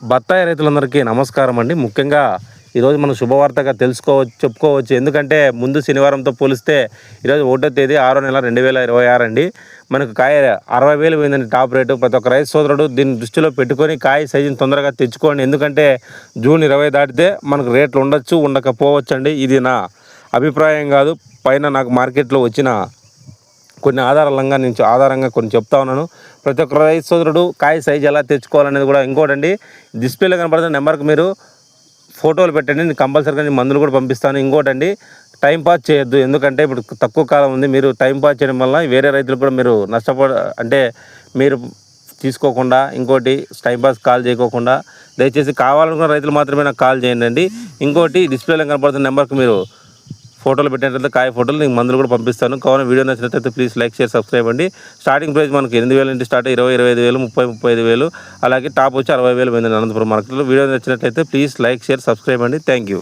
బత్తాయి రైతులందరికీ నమస్కారం అండి. ముఖ్యంగా ఈరోజు మనం శుభవార్తగా చెప్పుకోవచ్చు. ఎందుకంటే ముందు శనివారంతో పోలిస్తే ఈరోజు 1వ తేదీ 6వ నెల 2026 అండి. మనకు కాయ 60,000 పోయిందండి టాప్ రేటు. ప్రతి ఒక్క రైతు సోదరుడు దీన్ని దృష్టిలో పెట్టుకొని కాయ సైజుని తొందరగా తెచ్చుకోండి. ఎందుకంటే జూన్ 20 దాటితే మనకు రేట్లు ఉండొచ్చు, ఉండకపోవచ్చు అండి. ఇది నా అభిప్రాయం కాదు, పైన నాకు మార్కెట్లో వచ్చిన కొన్ని ఆధారంగా కొన్ని చెప్తా ఉన్నాను. ప్రతి ఒక్క రైతు సోదరుడు కాయ సైజు ఎలా తెచ్చుకోవాలనేది కూడా ఇంకోటండి, డిస్ప్లేలో కనపడుతున్న నెంబర్కి మీరు ఫోటోలు పెట్టండి. నేను కంపల్సరీగా నేను మందులు కూడా పంపిస్తాను. ఇంకోటండి, టైం పాస్ చేయొద్దు. ఎందుకంటే ఇప్పుడు తక్కువ కాలం ఉంది. మీరు టైం పాస్ చేయడం వల్ల వేరే రైతులకు కూడా మీరు మీరు తీసుకోకుండా, ఇంకోటి టైం పాస్ కాల్ చేయకోకుండా దయచేసి కావాలనుకున్న రైతులు మాత్రమే నాకు కాల్ చేయండి. ఇంకోటి, డిస్ప్లేలో కనపడుతున్న నెంబర్కి మీరు ఫోటోలు పెట్టినట్లయితే కాయ ఫోటోలు నేను మందులు కూడా పంపిస్తాను. కావున వీడియో నచ్చినట్లయితే ప్లీజ్ లైక్, షేర్, సబ్స్క్రైబ్ అండి. స్టార్టింగ్ ప్రైస్ మనకి 8,000 నుండి స్టార్ట్, 20,000, 25,000, 30,000, 35,000, అలాగే టాప్ వచ్చి 60,000 పోయిందండి అనంతపురం మార్కెట్లో. వీడియో నచ్చినట్లయితే ప్లీజ్ లైక్, షేర్, సబ్స్క్రైబ్ అండి. Thank you.